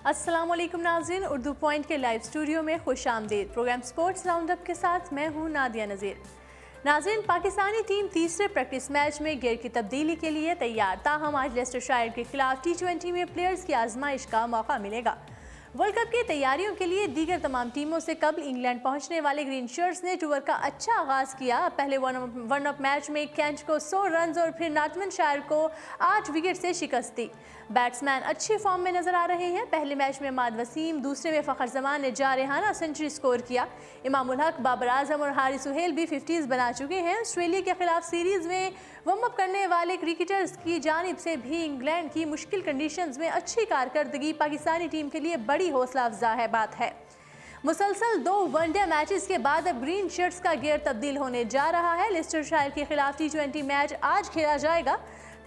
अस्सलाम वालेकुम नाज़रीन, उर्दू पॉइंट के लाइव स्टूडियो में खुश आमदीद। प्रोग्राम स्पोर्ट्स राउंड अप के साथ मैं हूँ नादिया नज़ीर। नाज़रीन, पाकिस्तानी टीम तीसरे प्रैक्टिस मैच में गियर की तब्दीली के लिए तैयार। ताहम आज लेस्टरशायर के खिलाफ T20 में प्लेयर्स की आजमाइश का मौका मिलेगा। वर्ल्ड कप की तैयारियों के लिए दीगर तमाम टीमों से कबल इंग्लैंड पहुंचने वाले ग्रीन शर्ट्स ने टूर का अच्छा आगाज किया। पहले वन अप मैच में कैंट को 100 रन और फिर नॉटिंघमशायर को 8 विकेट से शिकस्त दी। बैट्समैन अच्छी फॉर्म में नजर आ रहे हैं। पहले मैच में माद वसीम, दूसरे में फ़खर जमान ने जारहाना सेंचुरी स्कोर किया। इमाम उल हक, बाबर आजम और हारिस सुहेल भी 50s बना चुके हैं। ऑस्ट्रेलिया के खिलाफ सीरीज में वार्म अप करने वाले क्रिकेटर्स की जानिब से भी इंग्लैंड की मुश्किल कंडीशंस में अच्छी कारकर्दगी पाकिस्तानी टीम के लिए बड़ी हौसला अफजा है बात है। मुसलसल 2 वनडे मैचेस के बाद अब ग्रीन शर्ट्स का गियर तब्दील होने जा रहा है। लेस्टरशायर के खिलाफ T20 मैच आज खेला जाएगा।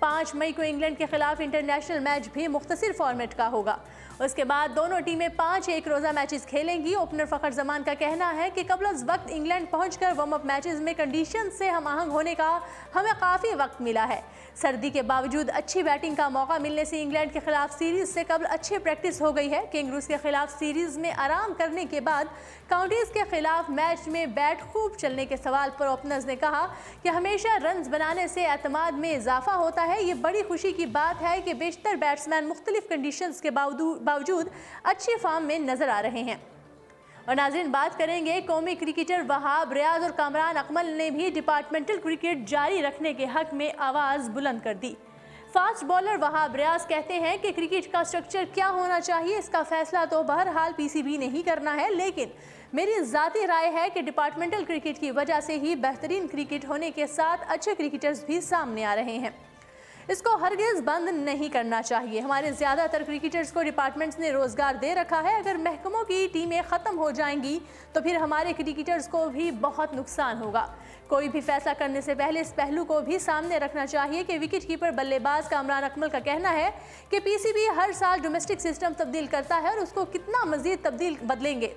5 मई को इंग्लैंड के खिलाफ इंटरनेशनल मैच भी मुख्तसर फॉर्मेट का होगा। उसके बाद दोनों टीमें 5 एक रोज़ा मैचेस खेलेंगी। ओपनर फ़खर जमान का कहना है कि कबल अज़ वक्त इंग्लैंड पहुंचकर वार्म अप मैचेस में कंडीशन से हम आहंग होने का हमें काफ़ी वक्त मिला है। सर्दी के बावजूद अच्छी बैटिंग का मौका मिलने से इंग्लैंड के खिलाफ सीरीज से कबल अच्छी प्रैक्टिस हो गई है। कैंगरूज के खिलाफ सीरीज में आराम करने के बाद काउंटीज के खिलाफ मैच में बैट खूब चलने के सवाल पर ओपनर्स ने कहा कि हमेशा रन्स बनाने से एतमाद में इजाफा होता है। ये बड़ी खुशी की बात है कि बेशतर बैट्समैन मुख्तलिफ कंडीशंस के बावजूद अच्छी फॉर्म में नजर आ रहे हैं। और नाज़रीन, बात करेंगे कौमी क्रिकेटर वहाब रियाज और कामरान अकमल ने भी डिपार्टमेंटल क्रिकेट जारी रखने के हक में आवाज़ बुलंद कर दी। फास्ट बॉलर वहाब रियाज कहते हैं कि क्रिकेट का स्ट्रक्चर क्या होना चाहिए इसका फैसला तो बहरहाल PCB नहीं करना है, लेकिन मेरी ज़ाती राय है कि डिपार्टमेंटल क्रिकेट की वजह से ही बेहतरीन क्रिकेट होने के साथ अच्छे क्रिकेटर्स भी सामने आ रहे हैं। इसको हरगिज़ बंद नहीं करना चाहिए। हमारे ज़्यादातर क्रिकेटर्स को डिपार्टमेंट्स ने रोज़गार दे रखा है। अगर महकमों की टीमें ख़त्म हो जाएंगी तो फिर हमारे क्रिकेटर्स को भी बहुत नुकसान होगा। कोई भी फैसला करने से पहले इस पहलू को भी सामने रखना चाहिए कि विकेट कीपर बल्लेबाज कामरान अकमल का कहना है कि PCB हर साल डोमेस्टिक सिस्टम तब्दील करता है और उसको कितना मज़ीद बदलेंगे।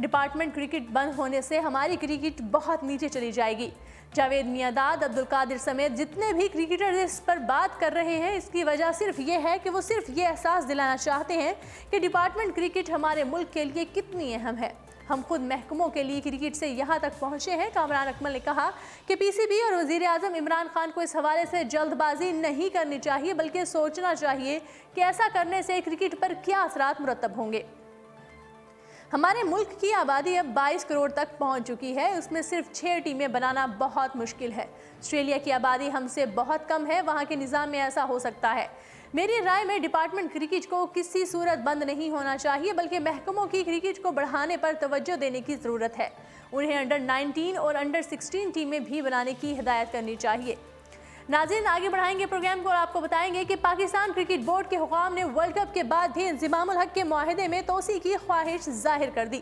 डिपार्टमेंट क्रिकेट बंद होने से हमारी क्रिकेट बहुत नीचे चली जाएगी। जावेद मियांदाद, अब्दुल कादिर समेत जितने भी क्रिकेटर इस पर बात कर रहे हैं, इसकी वजह सिर्फ ये है कि वो सिर्फ ये एहसास दिलाना चाहते हैं कि डिपार्टमेंट क्रिकेट हमारे मुल्क के लिए कितनी अहम है। हम खुद महकमों के लिए क्रिकेट से यहाँ तक पहुँचे हैं। कामरान अकमल ने कहा कि PCB और वज़ीर आज़म इमरान खान को इस हवाले से जल्दबाजी नहीं करनी चाहिए, बल्कि सोचना चाहिए कि ऐसा करने से क्रिकेट पर क्या असरात मुरतब होंगे। हमारे मुल्क की आबादी अब 22 करोड़ तक पहुंच चुकी है। उसमें सिर्फ 6 टीमें बनाना बहुत मुश्किल है। ऑस्ट्रेलिया की आबादी हमसे बहुत कम है, वहां के निज़ाम में ऐसा हो सकता है। मेरी राय में डिपार्टमेंट क्रिकेट को किसी सूरत बंद नहीं होना चाहिए, बल्कि महकमों की क्रिकेट को बढ़ाने पर तवज्जो देने की ज़रूरत है। उन्हें अंडर 19 और अंडर 16 टीमें भी बनाने की हिदायत करनी चाहिए। नाज़रीन, आगे बढ़ाएंगे प्रोग्राम को और आपको बताएंगे कि पाकिस्तान क्रिकेट बोर्ड के हुकाम ने वर्ल्ड कप के बाद भी इंज़िमाम उल हक के मुआहदे में तोसी की ख्वाहिश जाहिर कर दी।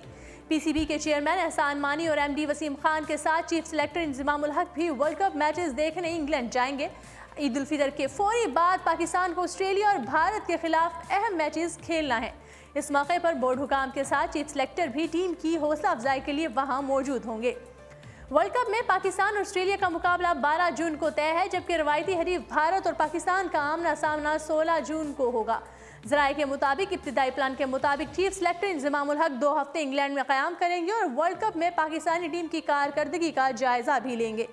PCB के चेयरमैन एहसान मानी और MD वसीम खान के साथ चीफ सेलेक्टर इंज़िमाम उल हक भी वर्ल्ड कप मैचेस देखने इंग्लैंड जाएंगे। ईद उल फितर के फौरी बाद पाकिस्तान को ऑस्ट्रेलिया और भारत के खिलाफ अहम मैचेस खेलना है। इस मौके पर बोर्ड हुकाम के साथ चीफ सेलेक्टर भी टीम की हौसला अफजाई के लिए वहाँ मौजूद होंगे। वर्ल्ड कप में पाकिस्तान और ऑस्ट्रेलिया का मुकाबला 12 जून को तय है, जबकि रवायती हरीफ भारत और पाकिस्तान का आमना सामना 16 जून को होगा। ज़राए के मुताबिक इब्तिदाई प्लान के मुताबिक चीफ सेलेक्टर इंज़िमाम उल हक 2 हफ्ते इंग्लैंड में क़याम करेंगे और वर्ल्ड कप में पाकिस्तानी टीम की कारकर्दगी का जायज़ा भी लेंगे।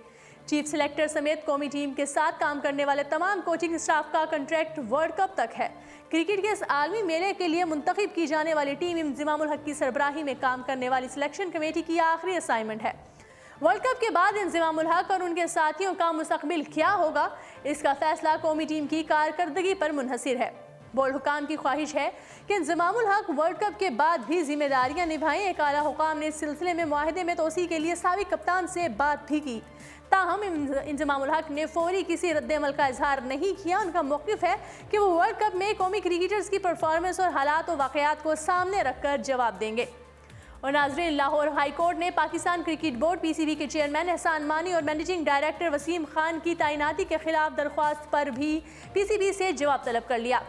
चीफ सेलेक्टर समेत कौमी टीम के साथ काम करने वाले तमाम कोचिंग स्टाफ का कॉन्ट्रैक्ट वर्ल्ड कप तक है। क्रिकेट के इस आलमी मेले के लिए मुंतखब की जाने वाली टीम इंज़िमाम उल हक की सरबराही में काम करने वाली सिलेक्शन कमेटी की आखिरी असाइनमेंट है। वर्ल्ड कप के बाद इंज़िमाम उल हक और उनके साथियों का मुस्तकबिल क्या होगा, इसका फैसला कौमी टीम की कारकर्दगी पर मुनहसिर है। बोर्ड हुकाम की ख्वाहिश है कि इंज़िमाम उल हक वर्ल्ड कप के बाद भी जिम्मेदारियां निभाएं। एक आला हुकाम ने इस सिलसिले में मुआहदे में तोसी के लिए साबिक कप्तान से बात भी की, ताहम इंज़िमाम उल हक ने फौरी किसी रद्द-ए-अमल का इजहार नहीं किया। उनका मौक़िफ़ है कि वो वर्ल्ड कप में कौमी क्रिकेटर्स की परफॉर्मेंस और हालात और वाक़यात को सामने रखकर जवाब देंगे। और नाज़रीन, लाहौर हाई कोर्ट ने पाकिस्तान क्रिकेट बोर्ड PCB के चेयरमैन एहसान मानी और मैनेजिंग डायरेक्टर वसीम खान की तैनाती के खिलाफ दरख्वास्त पर भी PCB से जवाब तलब कर लिया।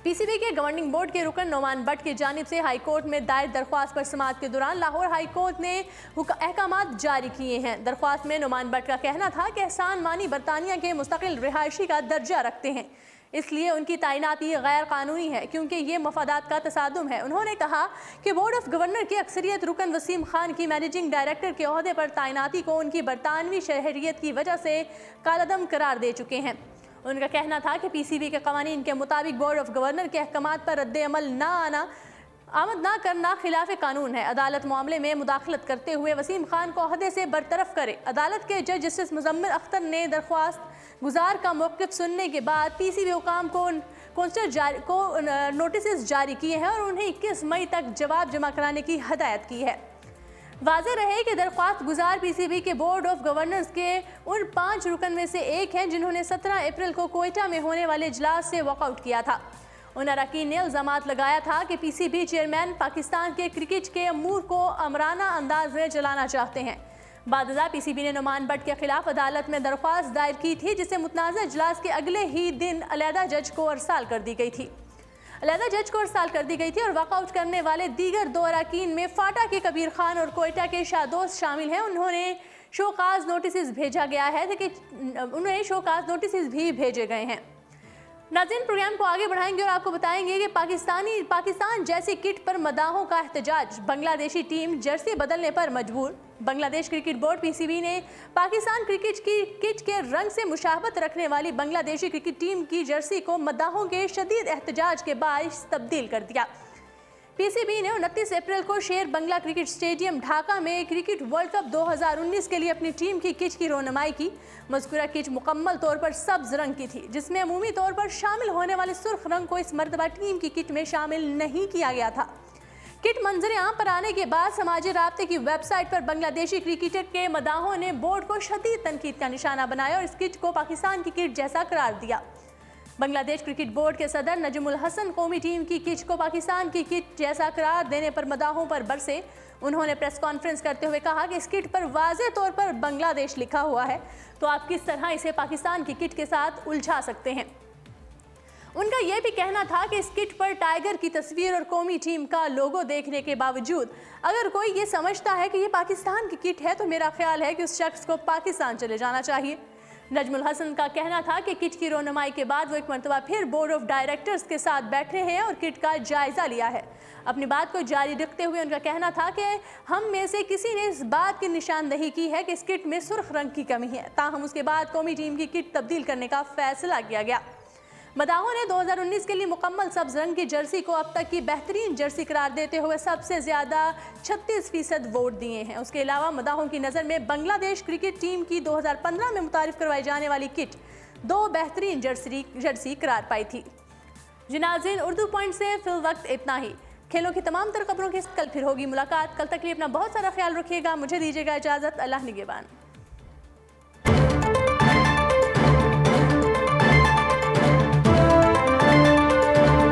PCB के गवर्निंग बोर्ड के रुकन नोमान बट की जानिब से हाई कोर्ट में दायर दरख्वास्त पर समाअत के दौरान लाहौर हाई कोर्ट ने अहकामात जारी किए हैं। दरख्वास्त में नोमान बट का कहना था कि एहसान मानी बरतानिया के मुस्तकिल रिहायशी का दर्जा रखते हैं। اس لیے ان کی تعیناتی غیر قانونی ہے کیونکہ یہ مفادات کا تصادم ہے۔ انہوں نے کہا کہ بورڈ آف گورنر کی اکثریت رکن وسیم خان کی مینیجنگ ڈائریکٹر کے عہدے پر تعیناتی کو ان کی برطانوی شہریت کی وجہ سے کالعدم قرار دے چکے ہیں۔ ان کا کہنا تھا کہ پی سی بی کے قوانین کے مطابق بورڈ آف گورنر کے احکامات پر رد عمل آمد نہ کرنا خلاف قانون ہے۔ عدالت معاملے میں مداخلت کرتے ہوئے وسیم خان کو عہدے سے برطرف کرے۔ عدالت کے جج جسٹس مزمل اختر نے درخواست گزار کا موقف سننے کے بعد پی سی بی حکام کو نوٹسز جاری کیے ہیں اور انہیں 21 مئی تک جواب جمع کرانے کی ہدایت کی ہے۔ واضح رہے کہ درخواست گزار پی سی بی کے بورڈ آف گورنرز کے ان 5 رکن میں سے ایک ہیں جنہوں نے 17 اپریل کو کوئٹہ میں ہونے والے اجلاس سے واک آؤٹ کیا تھا۔ ان اراکین نے الزامات لگایا تھا کہ پی سی بی چیئرمین پاکستان کے کرکٹ کے امور کو آمرانہ انداز میں چلانا چاہتے ہیں۔ بعد ازاں پی سی بی نے نعمان بٹ کے خلاف عدالت میں درخواست دائر کی تھی جسے متنازع اجلاس کے اگلے ہی دن علیحدہ جج کو ارسال کر دی گئی تھی اور واک آؤٹ کرنے والے دیگر 2 اراکین میں فاٹا کے کبیر خان اور کوئٹہ کے شادوست شامل ہیں۔ انہیں شوکاز نوٹسز بھی بھیجے گئے ہیں۔ ناظرین، پروگرام کو آگے بڑھائیں گے اور آپ کو بتائیں گے کہ پاکستان جیسی کٹ پر مداحوں کا احتجاج، بنگلہ دیشی ٹیم جرسی بدلنے پر مجبور۔ بنگلہ دیش کرکٹ بورڈ پی سی بی نے پاکستان کرکٹ کی کٹ کے رنگ سے مشابہت رکھنے والی بنگلہ دیشی کرکٹ ٹیم کی جرسی کو مداحوں کے شدید احتجاج کے باعث تبدیل کر دیا۔ پی سی بی نے 29 اپریل کو شیر بنگلہ کرکٹ اسٹیڈیم ڈھاکہ میں کرکٹ ورلڈ کپ 2019 کے لیے اپنی ٹیم کی کٹ کی رونمائی کی۔ مذکورہ کٹ مکمل طور پر سبز رنگ کی تھی جس میں عمومی طور پر شامل ہونے والے سرخ رنگ کو اس مرتبہ ٹیم کی کٹ میں شامل نہیں کیا گیا تھا۔ کٹ منظر عام پر آنے کے بعد سماجی رابطے کی ویب سائٹ پر بنگلہ دیشی کرکٹر کے مداحوں نے بورڈ کو شدید تنقید کا نشانہ بنایا اور اس کٹ کو پاکستان کی کٹ جیسا قرار دیا۔ بنگلہ دیش کرکٹ بورڈ کے صدر نجم الحسن قومی ٹیم کی کٹ کو پاکستان کی کٹ جیسا قرار دینے پر مداحوں پر برسے۔ انہوں نے پریس کانفرنس کرتے ہوئے کہا کہ اس کٹ پر واضح طور پر بنگلہ دیش لکھا ہوا ہے، تو آپ کس طرح اسے پاکستان کی کٹ کے ساتھ الجھا سکتے ہیں۔ ان کا یہ بھی کہنا تھا کہ اس کٹ پر ٹائیگر کی تصویر اور قومی ٹیم کا لوگو دیکھنے کے باوجود اگر کوئی یہ سمجھتا ہے کہ یہ پاکستان کی کٹ ہے تو میرا خیال ہے کہ اس شخص کو پاکستان چلے جانا چاہیے۔ نجم الحسن کا کہنا تھا کہ کٹ کی رونمائی کے بعد وہ ایک مرتبہ پھر بورڈ آف ڈائریکٹرز کے ساتھ بیٹھے ہیں اور کٹ کا جائزہ لیا ہے۔ اپنی بات کو جاری رکھتے ہوئے ان کا کہنا تھا کہ ہم میں سے کسی نے اس بات کی نشاندہی کی ہے کہ اس کٹ میں سرخ رنگ کی کمی ہے، تاہم اس کے بعد قومی ٹیم کی کٹ تبدیل کرنے کا فیصلہ کیا گیا۔ مداحوں نے 2019 کے لیے مکمل سبز رنگ کی جرسی کو اب تک کی بہترین جرسی قرار دیتے ہوئے سب سے زیادہ 36% ووٹ دیے ہیں۔ اس کے علاوہ مداحوں کی نظر میں بنگلہ دیش کرکٹ ٹیم کی 2015 میں متعارف کروائی جانے والی کٹ 2 بہترین جرسی قرار پائی تھی۔ ناظرین، اردو پوائنٹ سے فی الوقت اتنا ہی۔ کھیلوں کی تمام تر خبروں کے کل پھر ہوگی ملاقات۔ کل تک لیے اپنا بہت سارا خیال رکھیے گا۔ مجھے دیجیے گا اجازت۔ اللہ نگہبان۔